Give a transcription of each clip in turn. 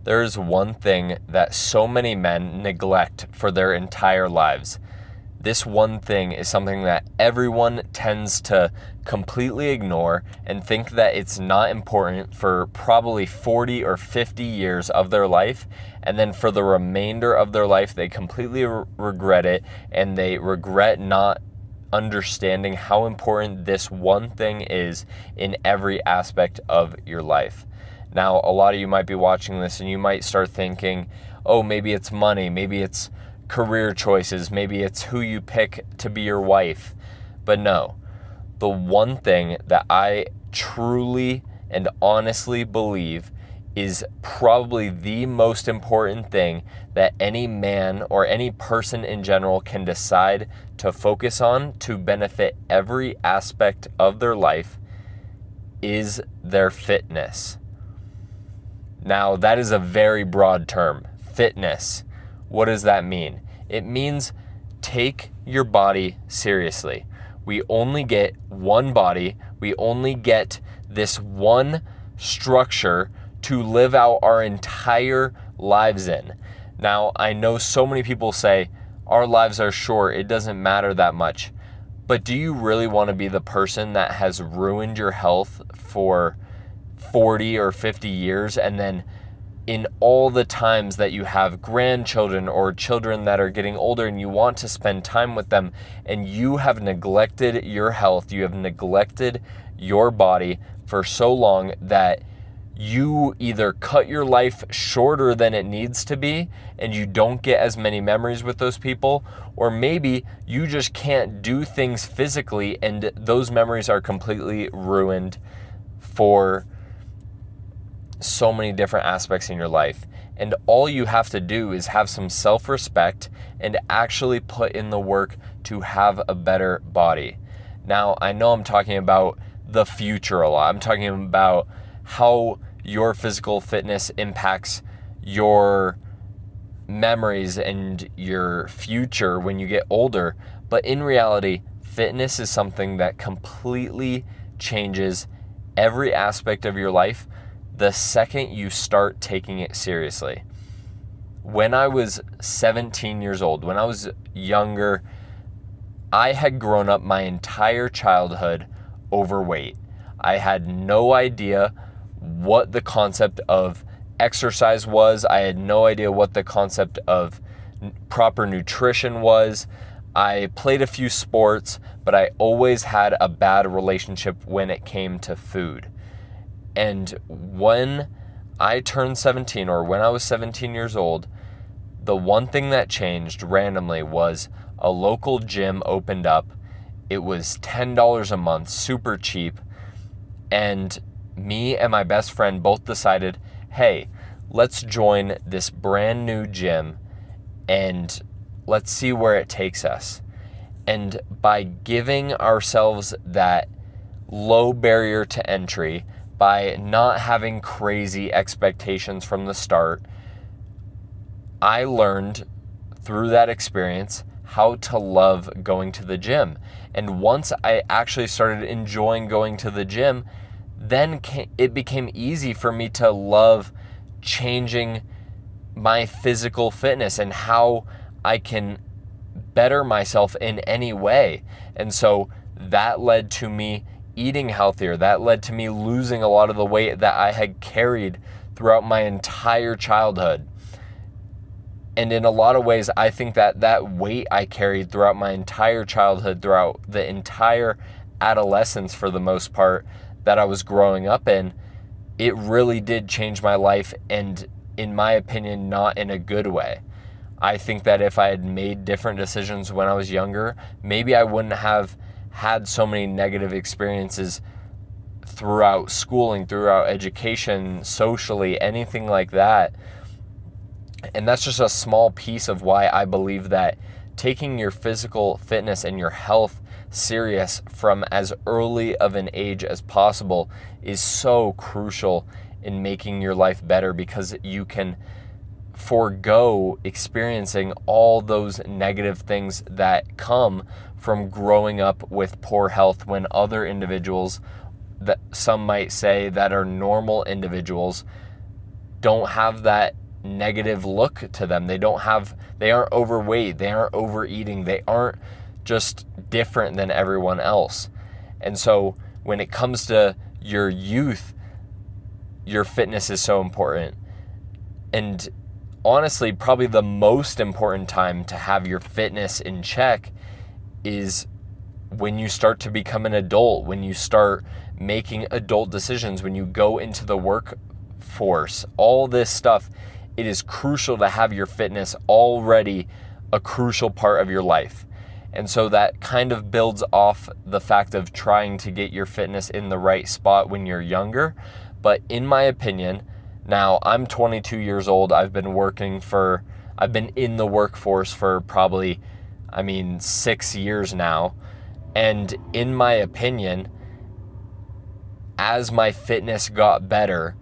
There is one thing that so many men neglect for their entire lives. This one thing is something that everyone tends to completely ignore and think that it's not important for probably 40 or 50 years of their life. And then for the remainder of their life, they completely regret it, and they regret not understanding how important this one thing is in every aspect of your life. Now, a lot of you might be watching this and you might start thinking, oh, maybe it's money, maybe it's career choices, maybe it's who you pick to be your wife. But no, the one thing that I truly and honestly believe is probably the most important thing that any man or any person in general can decide to focus on to benefit every aspect of their life is their fitness. Now, that is a very broad term, fitness. What does that mean? It means take your body seriously. We only get one body. We only get this one structure to live out our entire lives in. Now, I know so many people say, our lives are short, it doesn't matter that much. But do you really want to be the person that has ruined your health for 40 or 50 years, and then in all the times that you have grandchildren or children that are getting older and you want to spend time with them, and you have neglected your health, you have neglected your body for so long that you either cut your life shorter than it needs to be and you don't get as many memories with those people, or maybe you just can't do things physically and those memories are completely ruined for so many different aspects in your life. And all you have to do is have some self-respect and actually put in the work to have a better body. Now, I know I'm talking about the future a lot. I'm talking about how your physical fitness impacts your memories and your future when you get older. But in reality, fitness is something that completely changes every aspect of your life the second you start taking it seriously. When I was 17 years old, when I was younger, I had grown up my entire childhood overweight. I had no idea what the concept of exercise was. I had no idea what the concept of proper nutrition was. I played a few sports, but I always had a bad relationship when it came to food. And when I turned 17, or when I was 17 years old, the one thing that changed randomly was a local gym opened up. It was $10 a month, super cheap. And me and my best friend both decided, hey, let's join this brand new gym and let's see where it takes us. And by giving ourselves that low barrier to entry, by not having crazy expectations from the start, I learned through that experience how to love going to the gym. And once I actually started enjoying going to the gym, then it became easy for me to love changing my physical fitness and how I can better myself in any way. And so that led to me eating healthier. That led to me losing a lot of the weight that I had carried throughout my entire childhood. And in a lot of ways, I think that that weight I carried throughout my entire childhood, throughout the entire adolescence for the most part that I was growing up in, it really did change my life, and in my opinion, not in a good way. I think that if I had made different decisions when I was younger, maybe I wouldn't have had so many negative experiences throughout schooling, throughout education, socially, anything like that. And that's just a small piece of why I believe that taking your physical fitness and your health serious from as early of an age as possible is so crucial in making your life better, because you can forego experiencing all those negative things that come from growing up with poor health, when other individuals, that some might say that are normal individuals, don't have that negative look to them. They aren't overweight, they aren't overeating, they aren't just different than everyone else. And so when it comes to your youth, your fitness is so important. And honestly, probably the most important time to have your fitness in check is when you start to become an adult, when you start making adult decisions, when you go into the workforce, all this stuff. It is crucial to have your fitness already a crucial part of your life. And so that kind of builds off the fact of trying to get your fitness in the right spot when you're younger. But in my opinion, now I'm 22 years old. I've been in the workforce for probably, 6 years now. And in my opinion, as my fitness got better,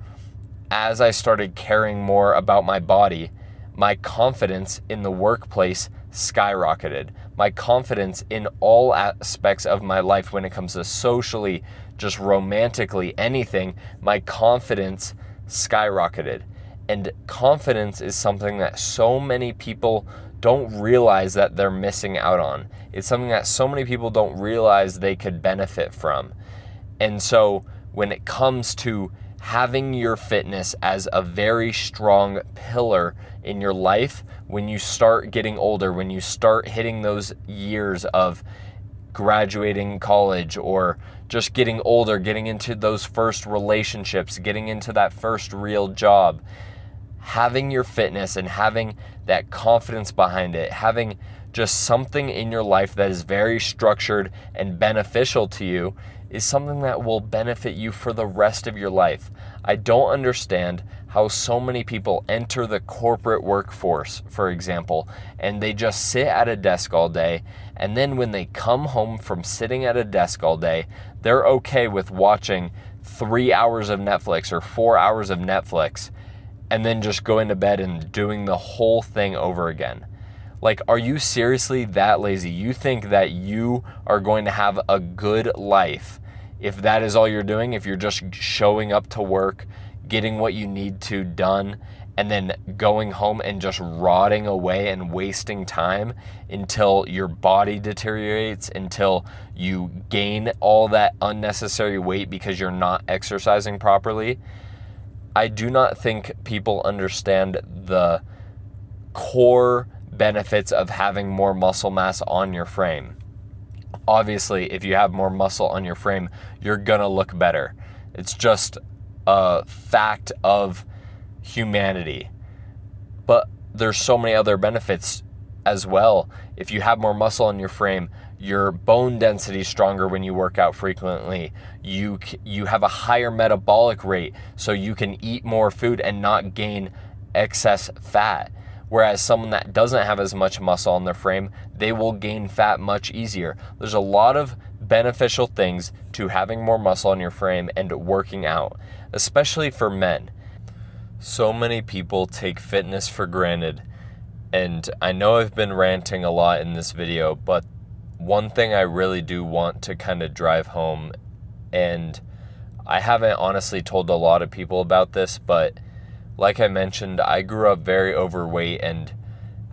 as I started caring more about my body, my confidence in the workplace skyrocketed. My confidence in all aspects of my life when it comes to socially, just romantically, anything, my confidence skyrocketed. And confidence is something that so many people don't realize that they're missing out on. It's something that so many people don't realize they could benefit from. And so when it comes to having your fitness as a very strong pillar in your life, when you start getting older, when you start hitting those years of graduating college or just getting older, getting into those first relationships, getting into that first real job, having your fitness and having that confidence behind it, having just something in your life that is very structured and beneficial to you is something that will benefit you for the rest of your life. I don't understand how so many people enter the corporate workforce, for example, and they just sit at a desk all day, and then when they come home from sitting at a desk all day, they're okay with watching 3 hours of Netflix or 4 hours of Netflix, and then just going to bed and doing the whole thing over again. Like, are you seriously that lazy? You think that you are going to have a good life if that is all you're doing, if you're just showing up to work, getting what you need to done, and then going home and just rotting away and wasting time until your body deteriorates, until you gain all that unnecessary weight because you're not exercising properly? I do not think people understand the core benefits of having more muscle mass on your frame. Obviously, if you have more muscle on your frame, you're gonna look better. It's just a fact of humanity. But there's so many other benefits as well. If you have more muscle on your frame, your bone density is stronger when you work out frequently. You have a higher metabolic rate, so you can eat more food and not gain excess fat. Whereas someone that doesn't have as much muscle on their frame, they will gain fat much easier. There's a lot of beneficial things to having more muscle on your frame and working out, especially for men. So many people take fitness for granted, and I know I've been ranting a lot in this video, but one thing I really do want to kind of drive home, and I haven't honestly told a lot of people about this, but like I mentioned, I grew up very overweight, and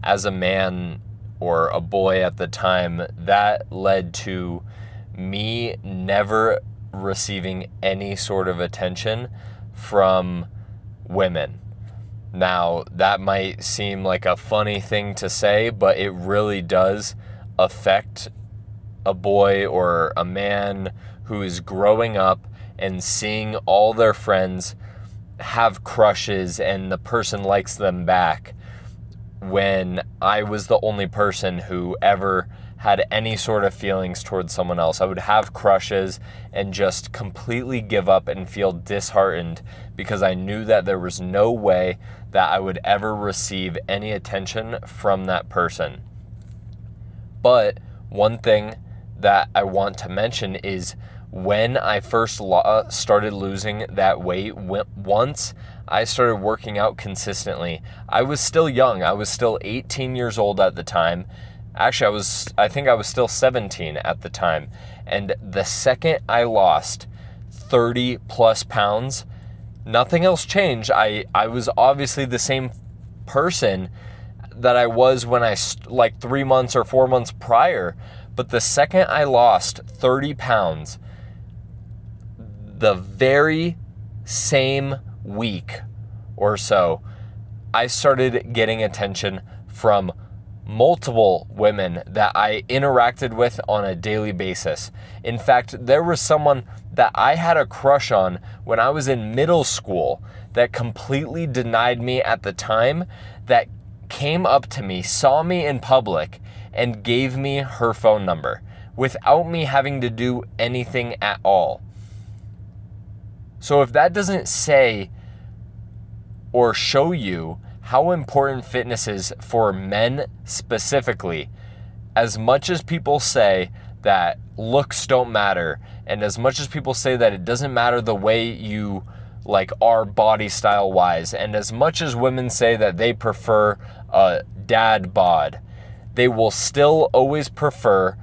as a man or a boy at the time, that led to me never receiving any sort of attention from women. Now, that might seem like a funny thing to say, but it really does affect a boy or a man who is growing up and seeing all their friends have crushes and the person likes them back, when I was the only person who ever had any sort of feelings towards someone else. I would have crushes and just completely give up and feel disheartened because I knew that there was no way that I would ever receive any attention from that person. But one thing that I want to mention is when I first started losing that weight, once I started working out consistently, I was still young. I was still 18 years old at the time. Actually, I think I was still 17 at the time. And the second I lost 30 plus pounds, nothing else changed. I was obviously the same person that I was when like 3 months or 4 months prior. But the second I lost 30 pounds, the very same week or so, I started getting attention from multiple women that I interacted with on a daily basis. In fact, there was someone that I had a crush on when I was in middle school that completely denied me at the time, that came up to me, saw me in public, and gave me her phone number without me having to do anything at all. So if that doesn't say or show you how important fitness is for men specifically, as much as people say that looks don't matter, and as much as people say that it doesn't matter the way you like are body style wise, and as much as women say that they prefer a dad bod, they will still always prefer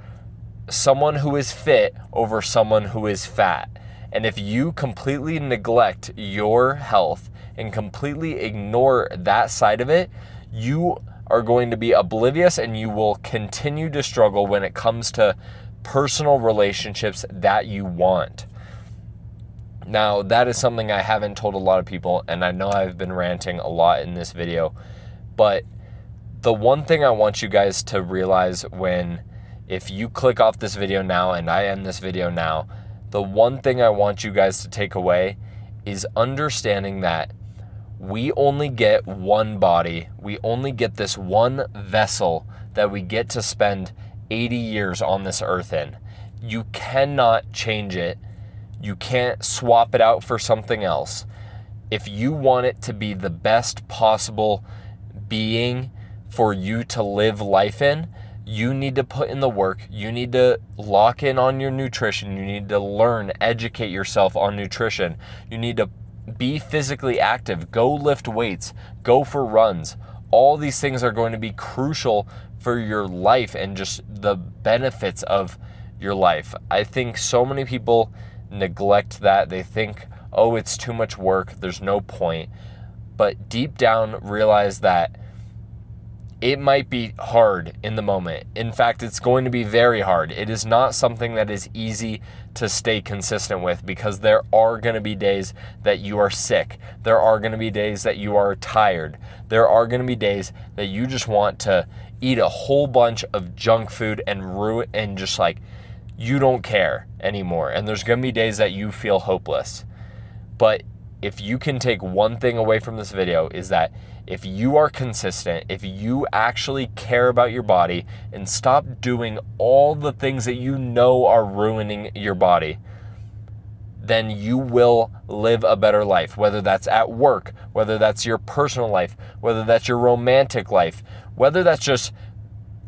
someone who is fit over someone who is fat. And if you completely neglect your health and completely ignore that side of it, you are going to be oblivious, and you will continue to struggle when it comes to personal relationships that you want. Now, that is something I haven't told a lot of people, and I know I've been ranting a lot in this video, but the one thing I want you guys to realize if you click off this video now and I end this video now, the one thing I want you guys to take away is understanding that we only get one body. We only get this one vessel that we get to spend 80 years on this earth in. You cannot change it. You can't swap it out for something else. If you want it to be the best possible being for you to live life in, you need to put in the work. You need to lock in on your nutrition. You need to learn, educate yourself on nutrition. You need to be physically active. Go lift weights. Go for runs. All these things are going to be crucial for your life and just the benefits of your life. I think so many people neglect that. They think, oh, it's too much work. There's no point. But deep down, realize that it might be hard in the moment. In fact, it's going to be very hard. It is not something that is easy to stay consistent with, because there are going to be days that you are sick. There are going to be days that you are tired. There are going to be days that you just want to eat a whole bunch of junk food and just like you don't care anymore. And there's going to be days that you feel hopeless. But if you can take one thing away from this video, is that if you are consistent, if you actually care about your body and stop doing all the things that you know are ruining your body, then you will live a better life, whether that's at work, whether that's your personal life, whether that's your romantic life, whether that's just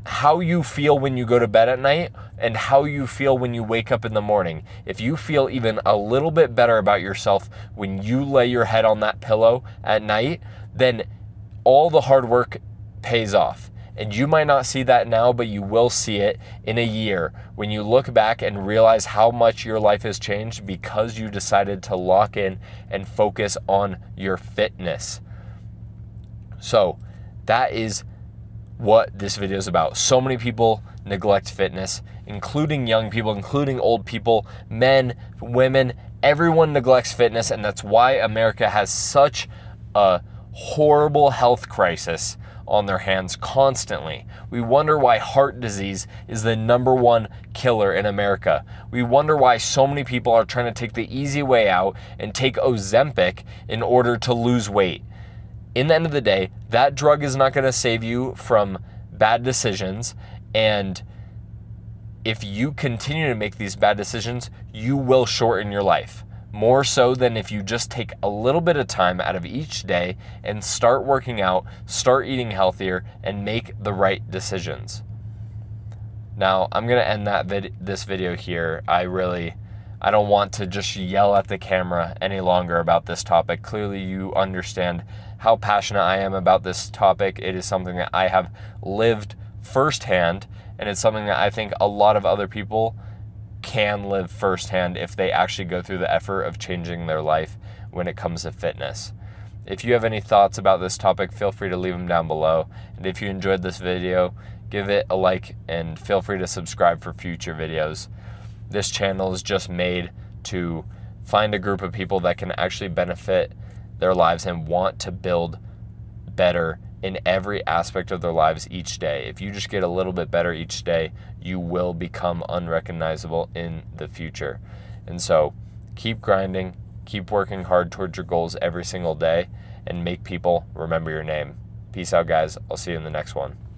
how you feel when you go to bed at night and how you feel when you wake up in the morning. If you feel even a little bit better about yourself when you lay your head on that pillow at night, then all the hard work pays off. And you might not see that now, but you will see it in a year when you look back and realize how much your life has changed because you decided to lock in and focus on your fitness. So that is what this video is about. So many people neglect fitness, including young people, including old people, men, women, everyone neglects fitness, and that's why America has such a horrible health crisis on their hands constantly. We wonder why heart disease is the #1 killer in America. We wonder why so many people are trying to take the easy way out and take Ozempic in order to lose weight. In the end of the day, that drug is not going to save you from bad decisions, and if you continue to make these bad decisions, you will shorten your life. More so than if you just take a little bit of time out of each day and start working out, start eating healthier, and make the right decisions. Now, I'm going to end this video here. I don't want to just yell at the camera any longer about this topic. Clearly, you understand how passionate I am about this topic. It is something that I have lived firsthand, and it's something that I think a lot of other people can live firsthand if they actually go through the effort of changing their life when it comes to fitness. If you have any thoughts about this topic, feel free to leave them down below. And if you enjoyed this video, give it a like and feel free to subscribe for future videos. This channel is just made to find a group of people that can actually benefit their lives and want to build better in every aspect of their lives each day. If you just get a little bit better each day, you will become unrecognizable in the future. And so keep grinding, keep working hard towards your goals every single day, and make people remember your name. Peace out, guys. I'll see you in the next one.